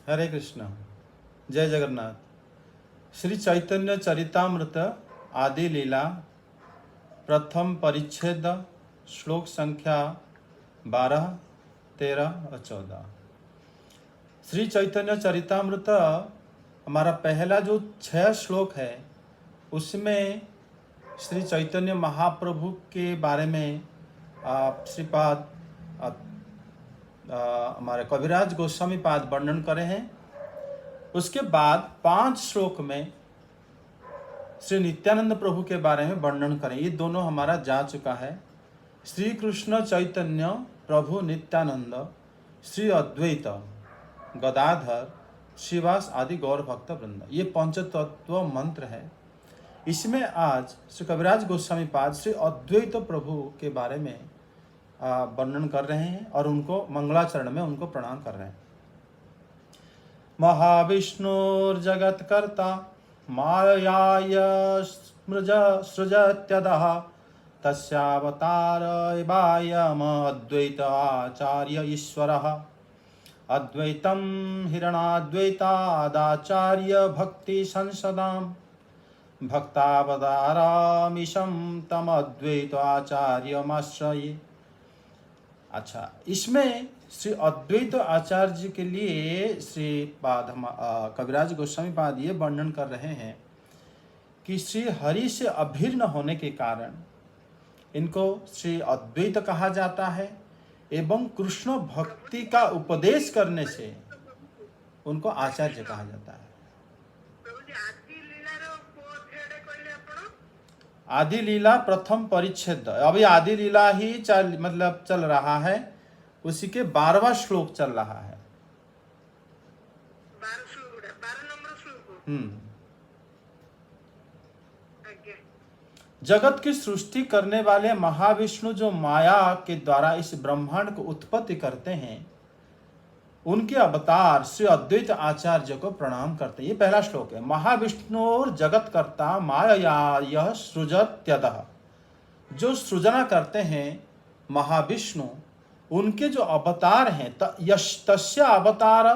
हरे कृष्ण। जय जगन्नाथ। श्री चैतन्य चरितामृत आदि लीला प्रथम परिच्छेद श्लोक संख्या 12, 13 और 14। श्री चैतन्य चरितामृत हमारा पहला जो 6 श्लोक है उसमें श्री चैतन्य महाप्रभु के बारे में श्रीपाद हमारे कविराज गोस्वामी पाद वर्णन करे हैं। उसके बाद 5 श्लोक में श्री नित्यानंद प्रभु के बारे में वर्णन करें। ये दोनों हमारा जा चुका है। श्री कृष्ण चैतन्य प्रभु नित्यानंद श्री अद्वैत गदाधर श्रीवास आदि गौर भक्त वृंद, ये पंचतत्व मंत्र है। इसमें आज श्री कविराज गोस्वामी पाद श्री अद्वैत प्रभु के बारे में वर्णन कर रहे हैं और उनको मंगलाचरण में उनको प्रणाम कर रहे हैं। महाविष्णुर्जगत्कर्ता मायाय सृजत्यदः तस्यावतारयम् अद्वैत आचार्य ईश्वरः अद्वैतं हिरणाद्वैतादाचार्य भक्ति संसदां भक्तावतारामीशं तम अद्वैत आचार्यमाश्रये। अच्छा, इसमें श्री अद्वैत आचार्य के लिए श्री कविराज गोस्वामी पाद ये वर्णन कर रहे हैं कि श्री हरि से अभिन्न होने के कारण इनको श्री अद्वैत कहा जाता है एवं कृष्ण भक्ति का उपदेश करने से उनको आचार्य कहा जाता है। आदि लीला प्रथम परिच्छेद, अभी आदि लीला ही चल रहा है, उसी के 12वां श्लोक चल रहा है। 12 जगत की सृष्टि करने वाले महाविष्णु जो माया के द्वारा इस ब्रह्मांड को उत्पत्ति करते हैं, उनके अवतार श्री अद्वैत आचार्य को प्रणाम करते हैं। ये पहला श्लोक है। महाविष्णु जगत कर्ता माया यह सृजत्यदः, जो सृजना करते हैं महाविष्णु, उनके जो अवतार हैं तस्य अवतार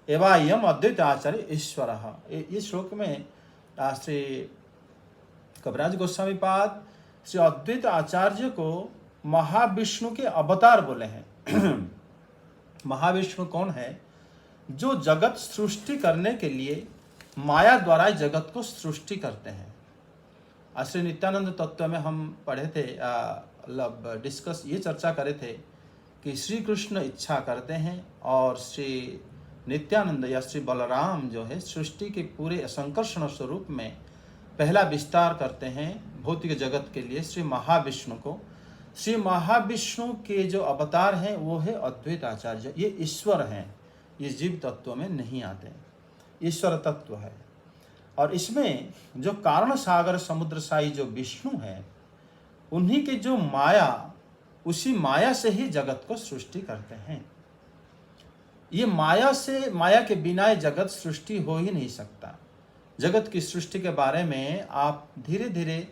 एवं अद्वैत आचार्य ईश्वरः। इस श्लोक में श्री कविराज गोस्वामी पाद श्री अद्वैत आचार्य को महाविष्णु के अवतार बोले हैं। महाविष्णु कौन है? जो जगत सृष्टि करने के लिए माया द्वारा जगत को सृष्टि करते हैं। श्री नित्यानंद तत्व में हम पढ़े थे, डिस्कस ये चर्चा करे थे कि श्री कृष्ण इच्छा करते हैं और श्री नित्यानंद या श्री बलराम जो है सृष्टि के पूरे संकर्षण स्वरूप में पहला विस्तार करते हैं भौतिक जगत के लिए श्री महाविष्णु को। श्री महाविष्णु के जो अवतार हैं वो है अद्वैत आचार्य। ये ईश्वर हैं, ये जीव तत्व में नहीं आते, ईश्वर तत्व है। और इसमें जो कारण सागर समुद्रसाई जो विष्णु है, उन्हीं के जो माया, उसी माया से ही जगत को सृष्टि करते हैं। ये माया के बिना ये जगत सृष्टि हो ही नहीं सकता। जगत की सृष्टि के बारे में आप धीरे धीरे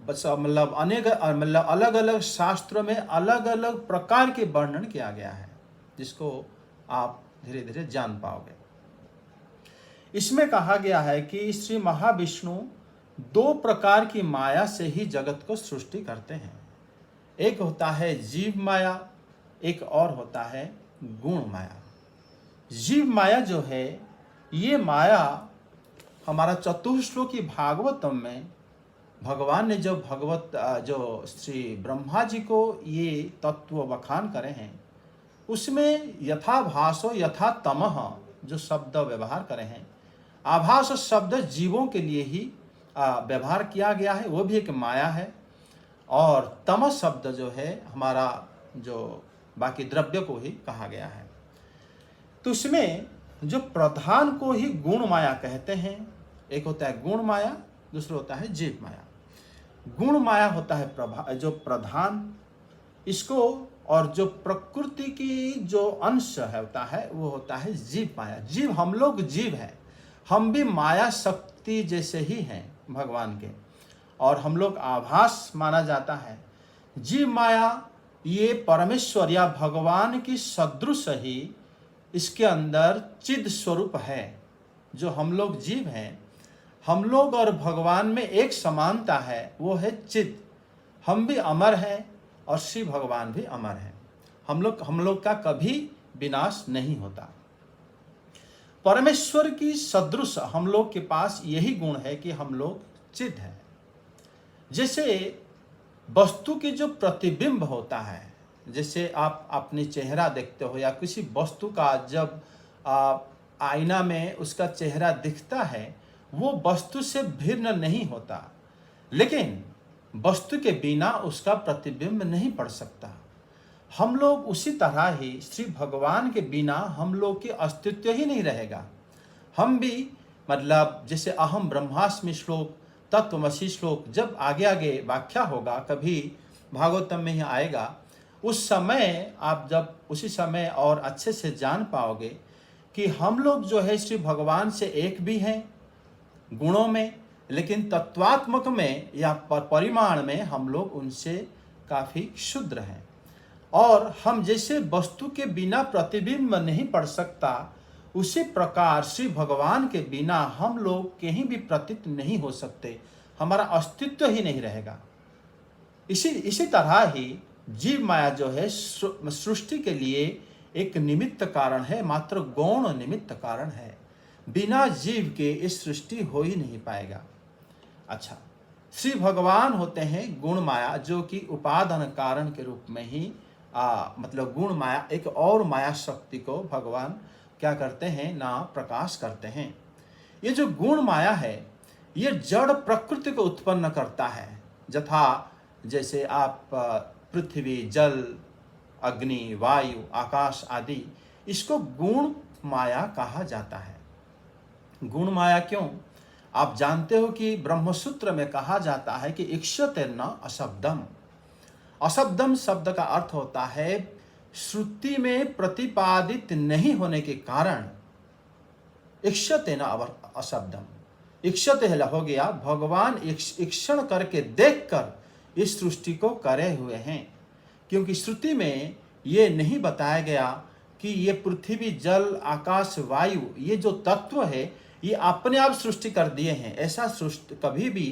अलग अलग शास्त्रों में अलग अलग प्रकार के वर्णन किया गया है, जिसको आप धीरे धीरे जान पाओगे। इसमें कहा गया है कि श्री महाविष्णु 2 प्रकार की माया से ही जगत को सृष्टि करते हैं। एक होता है जीव माया, एक और होता है गुण माया। जीव माया जो है, ये माया हमारा चतुश्लोकी भागवतम में भगवान ने जो श्री ब्रह्मा जी को ये तत्व बखान करे हैं, उसमें यथा भासो यथा तमः जो शब्द व्यवहार करे हैं, आभास शब्द जीवों के लिए ही व्यवहार किया गया है, वो भी एक माया है। और तम शब्द जो है हमारा जो बाकी द्रव्य को ही कहा गया है। तो उसमें जो प्रधान को ही गुण माया कहते हैं। एक होता है गुण माया, दूसरा होता है जीव माया। गुण माया होता है जो प्रधान, इसको और जो प्रकृति की जो अंश है होता है वो होता है जीव माया। जीव, हम लोग जीव हैं, हम भी माया शक्ति जैसे ही हैं भगवान के, और हम लोग आभास माना जाता है। जीव माया ये परमेश्वर या भगवान की सदृश ही इसके अंदर चिद स्वरूप है। जो हम लोग जीव हैं, हम लोग और भगवान में एक समानता है, वो है चिद। हम भी अमर हैं और श्री भगवान भी अमर हैं। हम लोग का कभी विनाश नहीं होता। परमेश्वर की सदृश हम लोग के पास यही गुण है कि हम लोग चिद हैं। जैसे वस्तु की जो प्रतिबिंब होता है, जैसे आप अपनी चेहरा देखते हो या किसी वस्तु का जब आईना में उसका चेहरा दिखता है, वो वस्तु से भिन्न नहीं होता, लेकिन वस्तु के बिना उसका प्रतिबिंब नहीं पड़ सकता। हम लोग उसी तरह ही श्री भगवान के बिना हम लोग के अस्तित्व ही नहीं रहेगा। हम भी मतलब जैसे अहम ब्रह्मास्मि श्लोक, तत्वमसि श्लोक जब आगे आगे व्याख्या होगा, कभी भागवतम में ही आएगा, उस समय आप जब उसी समय और अच्छे से जान पाओगे कि हम लोग जो है श्री भगवान से एक भी हैं गुणों में, लेकिन तत्वात्मक में या परिमाण में हम लोग उनसे काफ़ी क्षुद्र हैं। और हम जैसे वस्तु के बिना प्रतिबिंब नहीं पड़ सकता, उसी प्रकार श्री भगवान के बिना हम लोग कहीं भी प्रतीत नहीं हो सकते, हमारा अस्तित्व ही नहीं रहेगा। इसी तरह ही जीव माया जो है सृष्टि के लिए एक निमित्त कारण है, मात्र गौण निमित्त कारण है। बिना जीव के इस सृष्टि हो ही नहीं पाएगा। अच्छा, श्री भगवान होते हैं गुण माया, जो कि उपादान कारण के रूप में ही मतलब गुण माया, एक और माया शक्ति को भगवान क्या करते हैं ना प्रकाश करते हैं। ये जो गुण माया है, ये जड़ प्रकृति को उत्पन्न करता है। जैसे आप पृथ्वी, जल, अग्नि, वायु, आकाश आदि, इसको गुण माया कहा जाता है। गुण माया क्यों? आप जानते हो कि ब्रह्मसूत्र में कहा जाता है कि इक्षते न अशब्दम। अशब्दम शब्द का अर्थ होता है श्रुति में प्रतिपादित नहीं होने के कारण इक्षते न अशब्दम। इक्षते हो गया भगवान ईक्षण करके देखकर इस सृष्टि को करे हुए हैं, क्योंकि श्रुति में ये नहीं बताया गया कि ये पृथ्वी, जल, आकाश, वायु, ये जो तत्व है ये अपने आप सृष्टि कर दिए हैं। ऐसा सृष्टि कभी भी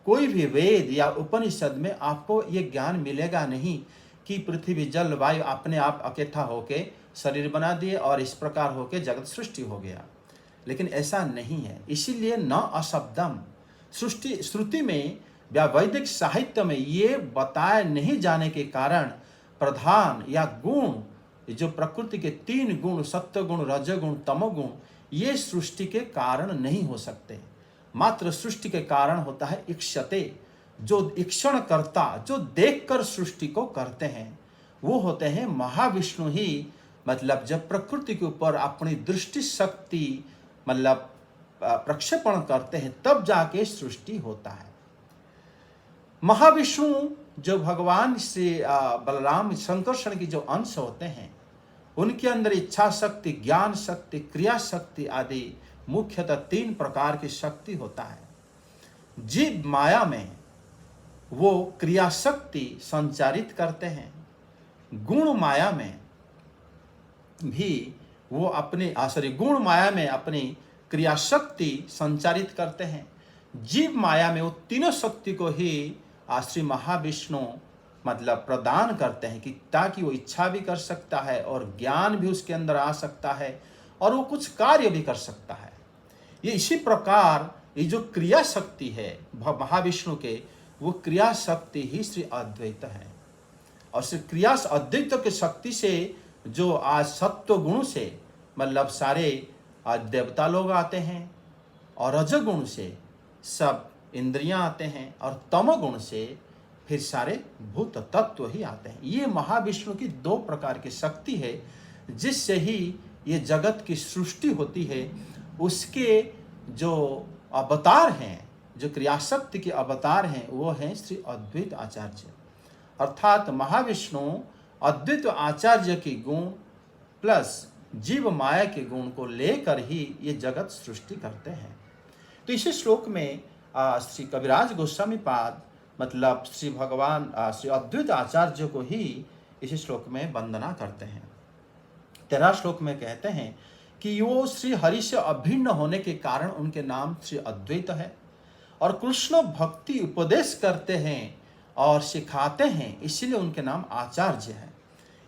कोई भी वेद या उपनिषद में आपको ये ज्ञान मिलेगा नहीं कि पृथ्वी, जल, वायु अपने आप इकट्ठा होके शरीर बना दिए और इस प्रकार होके जगत सृष्टि हो गया। लेकिन ऐसा नहीं है, इसीलिए न अशब्दम। श्रुति में या वैदिक साहित्य में ये बताए नहीं जाने के कारण प्रधान या गुण, जो प्रकृति के 3 गुण, सत्व गुण, रजगुण, तमोगुण, ये सृष्टि के कारण नहीं हो सकते। मात्र सृष्टि के कारण होता है इक्षते, जो ईक्षण करता, जो देखकर सृष्टि को करते हैं, वो होते हैं महाविष्णु ही। मतलब जब प्रकृति के ऊपर अपनी दृष्टि शक्ति मतलब प्रक्षेपण करते हैं, तब जाके सृष्टि होता है। महाविष्णु जो भगवान श्री बलराम शंकरषण की जो अंश होते हैं, उनके अंदर इच्छा शक्ति, ज्ञान शक्ति, क्रिया शक्ति आदि मुख्यतः 3 प्रकार की शक्ति होता है। जीव माया में वो क्रिया शक्ति संचारित करते हैं, गुण माया में भी वो गुण माया में अपनी क्रिया शक्ति संचारित करते हैं। जीव माया में वो तीनों शक्ति को ही श्री महाविष्णु मतलब प्रदान करते हैं कि ताकि वो इच्छा भी कर सकता है और ज्ञान भी उसके अंदर आ सकता है और वो कुछ कार्य भी कर सकता है। ये इसी प्रकार ये जो क्रिया शक्ति है महाविष्णु के, वो क्रिया शक्ति ही श्री अद्वैत है। और श्री क्रिया अद्वैत की शक्ति से जो आज सत्व गुण से मतलब सारे देवता लोग आते हैं, और रजगुण से सब इंद्रियां आते हैं, और तमोगुण से फिर सारे भूत तत्व ही आते हैं। ये महाविष्णु की 2 प्रकार की शक्ति है, जिससे ही ये जगत की सृष्टि होती है। उसके जो अवतार हैं, जो क्रियाशक्ति के अवतार हैं, वो हैं श्री अद्वैत आचार्य। अर्थात महाविष्णु अद्वैत आचार्य की गुण प्लस जीव माया के गुण को लेकर ही ये जगत सृष्टि करते हैं। तो इसी श्लोक में श्री कविराज गोस्वामी पाद मतलब श्री भगवान श्री अद्वैत आचार्य को ही इसी श्लोक में वंदना करते हैं। 13 श्लोक में कहते हैं कि वो श्री हरि से अभिन्न होने के कारण उनके नाम श्री अद्वैत है, और कृष्ण भक्ति उपदेश करते हैं और सिखाते हैं, इसलिए उनके नाम आचार्य है।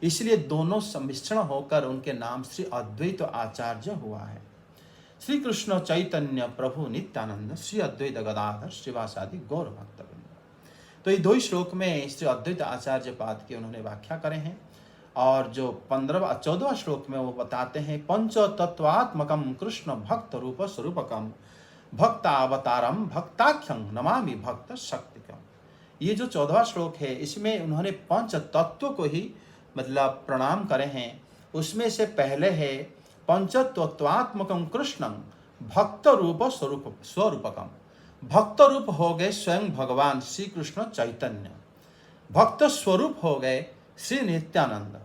इसलिए दोनों सम्मिश्रण होकर उनके नाम श्री अद्वैत आचार्य हुआ है। श्री कृष्ण चैतन्य प्रभु नित्यानंद श्री अद्वैत गदाधर श्रीवासादि गौर भक्तवृंद। तो ये 2 श्लोक में श्री अद्वैत आचार्य पाद की उन्होंने व्याख्या करे हैं। और जो 14वां श्लोक में वो बताते हैं, पंच तत्वात्मकम कृष्ण भक्त रूप स्वरूपकम भक्तावतारम भक्ताख्यं नमामि भक्त शक्तिकम। ये जो 14वां श्लोक है, इसमें उन्होंने 5 तत्व को ही मतलब प्रणाम करे हैं। उसमें से पहले है पंचतत्वात्मकम कृष्णं भक्त रूप स्वरूपकम। भक्त रूप हो गए स्वयं भगवान श्री कृष्ण चैतन्य, भक्त स्वरूप हो गए श्री नित्यानंद,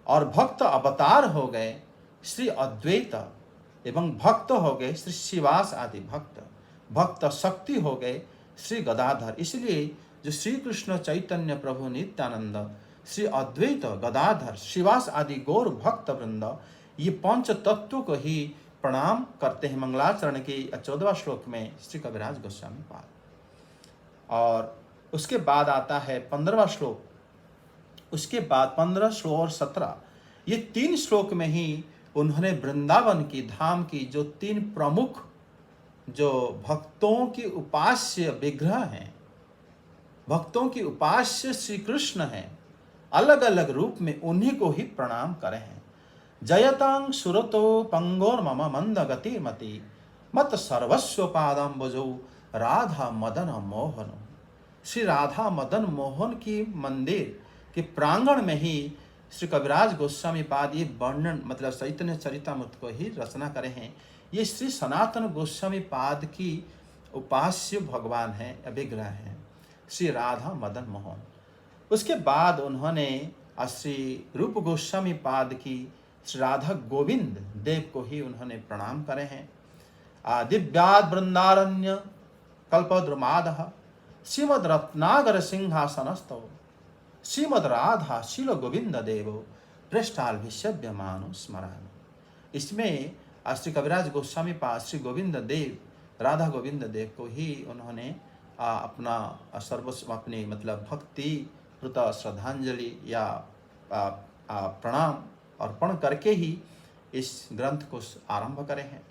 और भक्त अवतार हो गए श्री अद्वैत, एवं भक्त हो गए श्री शिवास आदि भक्त, भक्त शक्ति हो गए श्री गदाधर। इसलिए जो श्री कृष्ण चैतन्य प्रभु नित्यानंद श्री अद्वैत गदाधर शिवास आदि गौर भक्त वृंद, ये 5 तत्वों को ही प्रणाम करते हैं मंगलाचरण के 14वां श्लोक में श्री कविराज गोस्वामी पाद। और उसके बाद आता है 15वां श्लोक। उसके बाद 15, 16 और 17, ये 3 श्लोक में ही उन्होंने वृंदावन की धाम की जो 3 प्रमुख जो भक्तों की उपास्य विग्रह हैं, भक्तों की उपास्य श्री कृष्ण हैं, अलग अलग रूप में उन्हीं को ही प्रणाम करे हैं। जयतां सुरतो पंगोर मम मंद गतिमति मत सर्वस्व पादाम्बुजौ राधा मदन मोहन। श्री राधा मदन मोहन की मंदिर के प्रांगण में ही श्री कविराज गोस्वामी पाद ये वर्णन मतलब चैतन्य चरितामृत को ही रचना करे हैं। ये श्री सनातन गोस्वामी पाद की उपास्य भगवान है, विग्रह है श्री राधा मदन मोहन। उसके बाद उन्होंने श्री रूप गोस्वामी पाद की श्री राधा गोविंद देव को ही उन्होंने प्रणाम करे हैं। दिव्याद वृंदारण्य कल्पद्रुमादः श्रीमद रत्नागर सिंहासनस्थो श्रीमद राधा शील गोविंद देवो पृष्ठाभिषेव्यमानो स्मरामि। इसमें श्री कविराज गोस्वामी पाद श्री गोविंद देव राधा गोविंद देव को ही उन्होंने अपना सर्वस्व अपनी मतलब भक्ति कृत श्रद्धांजलि या प्रणाम अर्पण करके ही इस ग्रंथ को आरंभ करे हैं।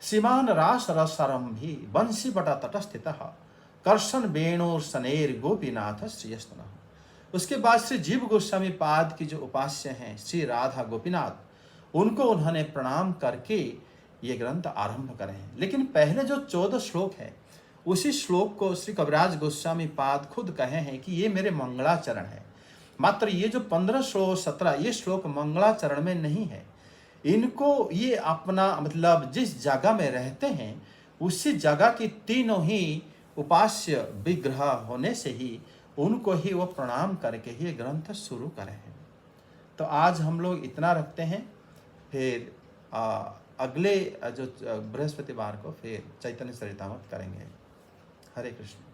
श्रीमान रास रसारंभी बंसी बटा तटस्थितः कर्षण वेणुर सनेर गोपीनाथ श्रीयस्तन। उसके बाद श्री जीव गोस्वामी पाद की जो उपास्य हैं श्री राधा गोपीनाथ, उनको उन्होंने प्रणाम करके ये ग्रंथ आरंभ करे हैं। लेकिन पहले जो 14 श्लोक है, उसी श्लोक को श्री कविराज गोस्वामी पाद खुद कहे हैं कि ये मेरे मंगलाचरण है। मात्र ये जो 15, 16, 17 ये श्लोक मंगलाचरण में नहीं है। इनको ये अपना मतलब जिस जगह में रहते हैं उसी जगह की तीनों ही उपास्य विग्रह होने से ही उनको ही वो प्रणाम करके ही ग्रंथ शुरू करे हैं। तो आज हम लोग इतना रखते हैं, फिर अगले जो बृहस्पतिवार को फिर चैतन्य चरितामृत करेंगे। हरे कृष्ण।